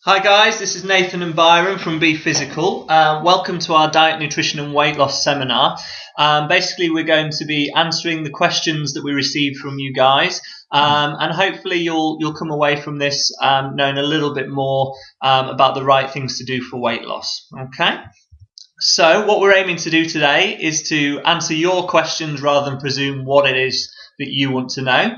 Hi guys, this is Nathan and Byron from Be Physical. Welcome to our diet, nutrition and weight loss seminar. Basically we're going to be answering the questions that we received from you guys, and hopefully you'll come away from this knowing a little bit more about the right things to do for weight loss. Okay? So what we're aiming to do today is to answer your questions rather than presume what it is that you want to know.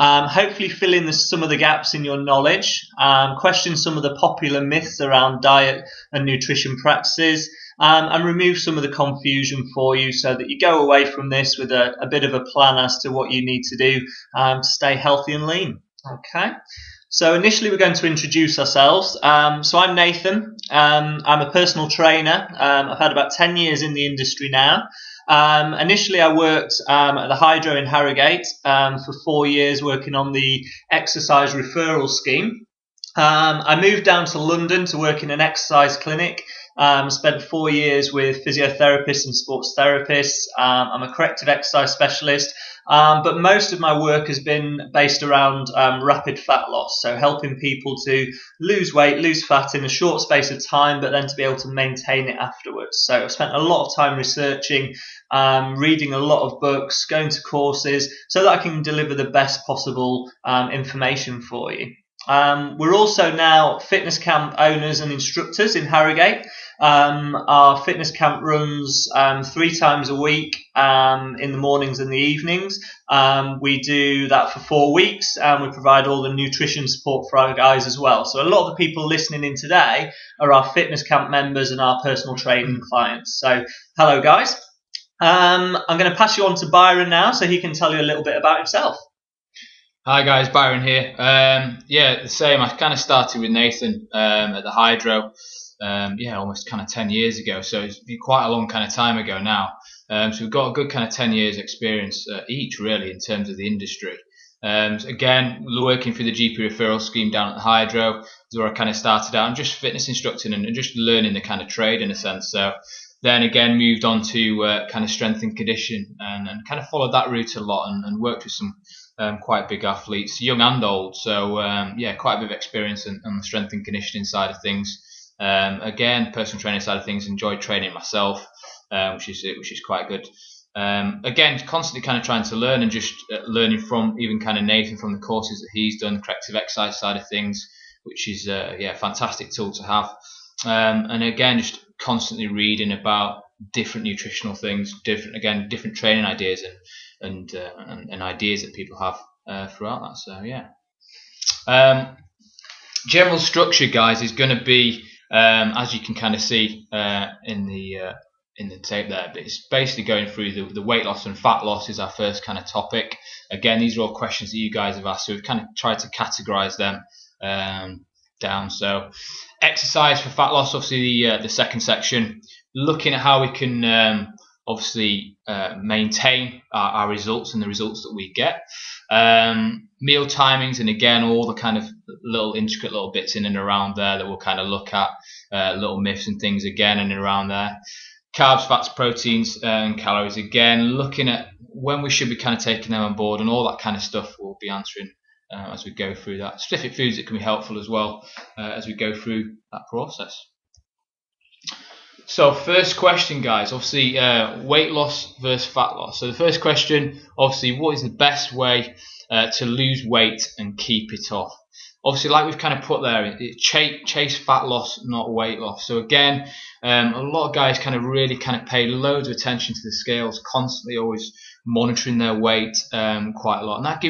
Hopefully fill in some of the gaps in your knowledge, question some of the popular myths around diet and nutrition practices, and remove some of the confusion for you so that you go away from this with a bit of a plan as to what you need to do to stay healthy and lean. Okay. So initially we're going to introduce ourselves. So I'm Nathan. I'm a personal trainer. I've had about 10 years in the industry now. Initially I worked at the Hydro in Harrogate for 4 years working on the exercise referral scheme. I moved down to London to work in an exercise clinic. Spent 4 years with physiotherapists and sports therapists. I'm a corrective exercise specialist, but most of my work has been based around rapid fat loss, so helping people to lose weight, lose fat in a short space of time, but then to be able to maintain it afterwards. So I've spent a lot of time researching, reading a lot of books, going to courses, so that I can deliver the best possible information for you. We're also now fitness camp owners and instructors in Harrogate. Our fitness camp runs 3 times a week in the mornings and the evenings. We do that for 4 weeks, and we provide all the nutrition support for our guys as well. So a lot of the people listening in today are our fitness camp members and our personal training clients. So hello guys. I'm going to pass you on to Byron now so he can tell you a little bit about himself. Hi guys, Byron here. Yeah, the same. I kind of started with Nathan at the Hydro, almost kind of 10 years ago. So it's been quite a long kind of time ago now. So we've got a good kind of 10 years experience each really in terms of the industry. Again, working through the GP referral scheme down at the Hydro is where I kind of started out and just fitness instructing and just learning the kind of trade in a sense. So then again moved on to kind of strength and condition and kind of followed that route a lot and worked with some quite big athletes, young and old. So quite a bit of experience on the strength and conditioning side of things. Again, personal training side of things, enjoyed training myself, which is quite good. Again, constantly kind of trying to learn and just learning from even kind of Nathan from the courses that he's done, the corrective exercise side of things, which is a fantastic tool to have. And again, just constantly reading about different nutritional things, different training ideas and ideas that people have throughout that. So yeah, general structure, guys, is going to be as you can kind of see in the tape there. But it's basically going through the weight loss and fat loss is our first kind of topic. Again, these are all questions that you guys have asked, so we've kind of tried to categorize them down. So exercise for fat loss, obviously the second section, looking at how we can maintain our results and the results that we get. Meal timings, and again all the kind of little intricate little bits in and around there that we'll kind of look at, little myths and things again in and around there. Carbs, fats, proteins and calories, again looking at when we should be kind of taking them on board, and all that kind of stuff we'll be answering as we go through that. Specific foods that can be helpful as well as we go through that process. So first question, guys, obviously weight loss versus fat loss. So the first question, obviously, what is the best way to lose weight and keep it off? Obviously, like we've kind of put there, chase fat loss, not weight loss. So again, a lot of guys kind of really kind of pay loads of attention to the scales, constantly always monitoring their weight quite a lot, and that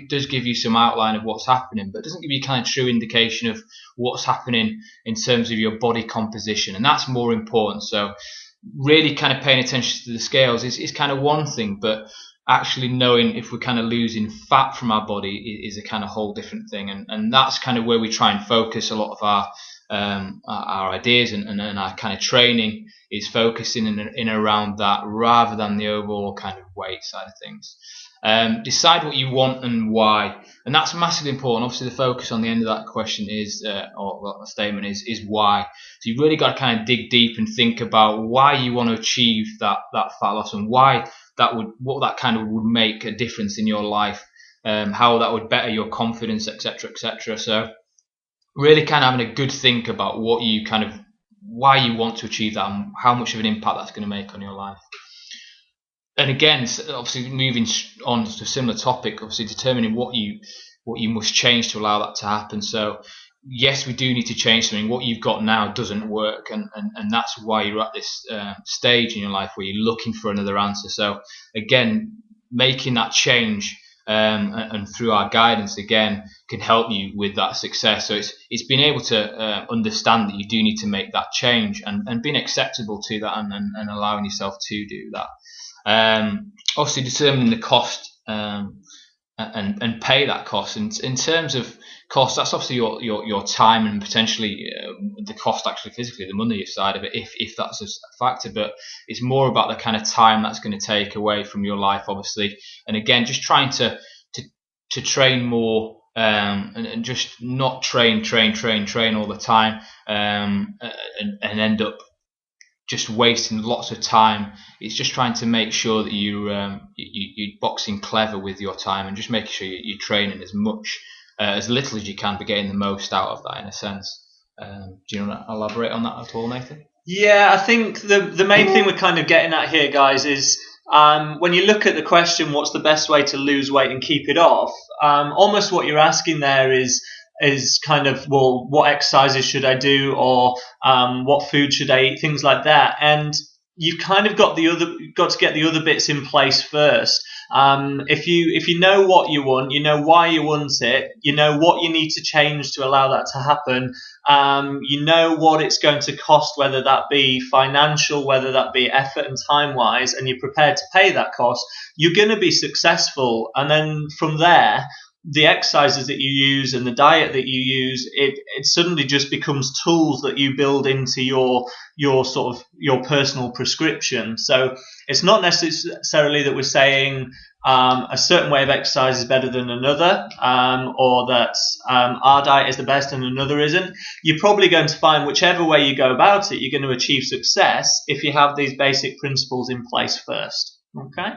does give you some outline of what's happening, but doesn't give you kind of true indication of what's happening in terms of your body composition, and that's more important. So really kind of paying attention to the scales is kind of one thing, but actually knowing if we're kind of losing fat from our body is a kind of whole different thing, and that's kind of where we try and focus a lot of our ideas and our kind of training is focusing in around that rather than the overall kind of weight side of things. Decide what you want and why, and that's massively important. Obviously the focus on the end of that question is or the statement is why. So you've really got to kind of dig deep and think about why you want to achieve that fat loss, and why what that kind of would make a difference in your life, how that would better your confidence, etc. So really kind of having a good think about what you kind of, why you want to achieve that and how much of an impact that's going to make on your life. And again, obviously moving on to a similar topic, obviously determining what you must change to allow that to happen. So yes, we do need to change something. What you've got now doesn't work, and that's why you're at this stage in your life where you're looking for another answer. So again, making that change and through our guidance again can help you with that success. So it's being able to understand that you do need to make that change and being acceptable to that and allowing yourself to do that. Obviously determining the cost and pay that cost. In terms of cost, that's obviously your time and potentially the cost actually physically, the money side of it, if that's a factor. But it's more about the kind of time that's going to take away from your life, obviously. And again, just trying to train more and just not train all the time and end up just wasting lots of time. It's just trying to make sure that you're boxing clever with your time and just making sure you're training as much, as little as you can, but getting the most out of that in a sense. Do you want to elaborate on that at all, Nathan? Yeah, I think the main thing we're kind of getting at here, guys, is when you look at the question, what's the best way to lose weight and keep it off? Almost what you're asking there is kind of, well, what exercises should I do, or what food should I eat, things like that. And you've kind of got to get the other bits in place first. If you know what you want, you know why you want it, you know what you need to change to allow that to happen, you know what it's going to cost, whether that be financial, whether that be effort and time wise, and you're prepared to pay that cost, you're going to be successful. And then from there, the exercises that you use and the diet that you use, it suddenly just becomes tools that you build into your sort of your personal prescription. So it's not necessarily that we're saying a certain way of exercise is better than another, or that our diet is the best and another isn't. You're probably going to find whichever way you go about it, you're going to achieve success if you have these basic principles in place first. Okay?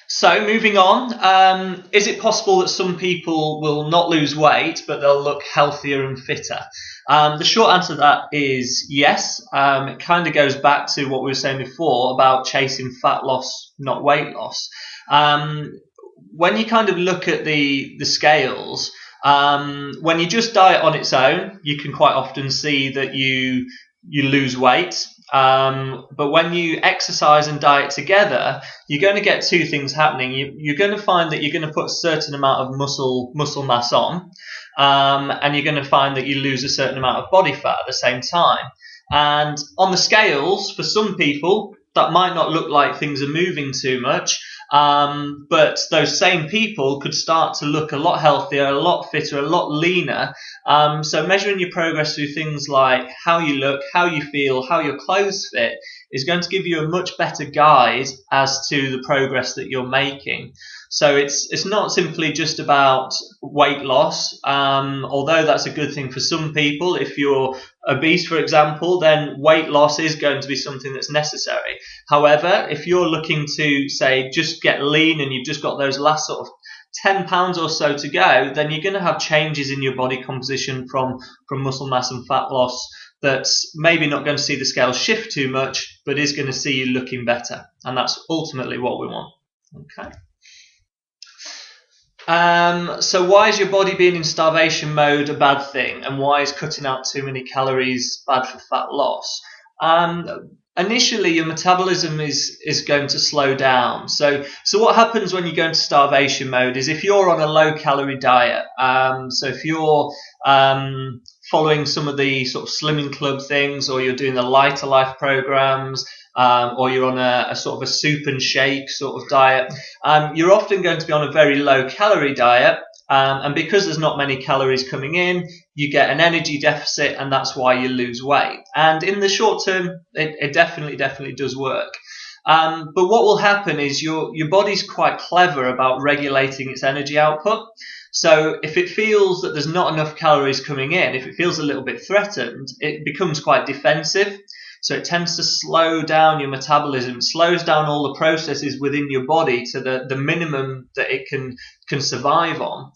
So moving on, is it possible that some people will not lose weight, but they'll look healthier and fitter? The short answer to that is yes. It kind of goes back to what we were saying before about chasing fat loss, not weight loss. When you kind of look at the scales, when you just diet on its own, you can quite often see that you lose weight. But when you exercise and diet together, you're going to get two things happening. You're going to find that you're going to put a certain amount of muscle mass on, and you're going to find that you lose a certain amount of body fat at the same time. And on the scales, for some people, that might not look like things are moving too much, but those same people could start to look a lot healthier, a lot fitter, a lot leaner. So measuring your progress through things like how you look, how you feel, how your clothes fit is going to give you a much better guide as to the progress that you're making. So it's not simply just about weight loss, although that's a good thing for some people. If you're obese, for example, then weight loss is going to be something that's necessary. However, if you're looking to, say, just get lean and you've just got those last sort of 10 pounds or so to go, then you're going to have changes in your body composition from muscle mass and fat loss that's maybe not going to see the scale shift too much, but is going to see you looking better. And that's ultimately what we want. Okay. So why is your body being in starvation mode a bad thing, and why is cutting out too many calories bad for fat loss? Initially, your metabolism is going to slow down. So what happens when you go into starvation mode is if you're on a low calorie diet, so if you're following some of the sort of Slimming Club things, or you're doing the Lighter Life programs, or you're on a sort of a soup and shake sort of diet, you're often going to be on a very low calorie diet, and because there's not many calories coming in, you get an energy deficit, and that's why you lose weight. And in the short term, it definitely does work. But what will happen is your body's quite clever about regulating its energy output. So if it feels that there's not enough calories coming in, if it feels a little bit threatened, it becomes quite defensive. So it tends to slow down your metabolism, slows down all the processes within your body to the minimum that it can survive on.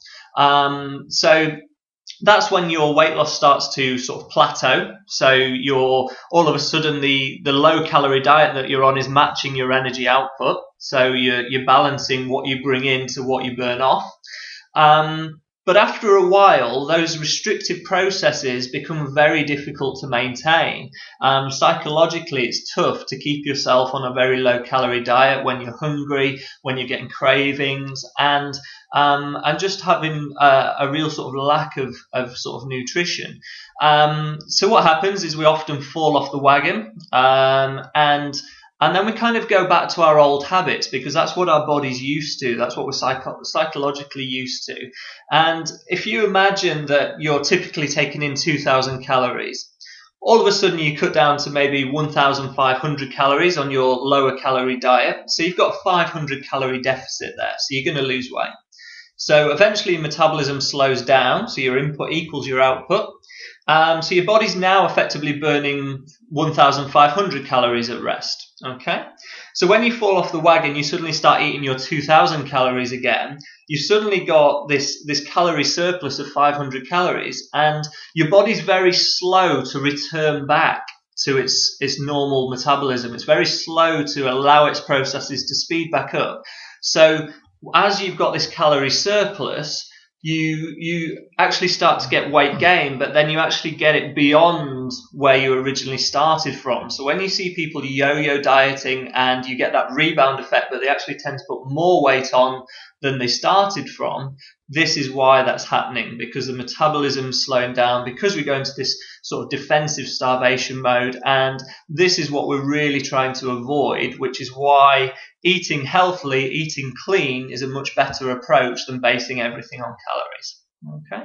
So that's when your weight loss starts to sort of plateau. So you're all of a sudden the low calorie diet that you're on is matching your energy output. So you're balancing what you bring in to what you burn off. But after a while, those restrictive processes become very difficult to maintain. Psychologically, it's tough to keep yourself on a very low calorie diet when you're hungry, when you're getting cravings, and just having a real sort of lack of sort of nutrition. So what happens is we often fall off the wagon, and then we kind of go back to our old habits because that's what our body's used to. That's what we're psychologically used to. And if you imagine that you're typically taking in 2,000 calories, all of a sudden you cut down to maybe 1,500 calories on your lower calorie diet. So you've got a 500 calorie deficit there. So you're going to lose weight. So eventually metabolism slows down. So your input equals your output. So your body's now effectively burning 1,500 calories at rest. Okay, so when you fall off the wagon, you suddenly start eating your 2,000 calories again. You suddenly got this calorie surplus of 500 calories, and your body's very slow to return back to its normal metabolism. It's very slow to allow its processes to speed back up. So as you've got this calorie surplus, you actually start to get weight gain, but then you actually get it beyond where you originally started from. So when you see people yo-yo dieting and you get that rebound effect, but they actually tend to put more weight on than they started from, this is why that's happening, because the metabolism is slowing down, because we go into this sort of defensive starvation mode, and this is what we're really trying to avoid, which is why eating healthily, eating clean is a much better approach than basing everything on calories. Okay.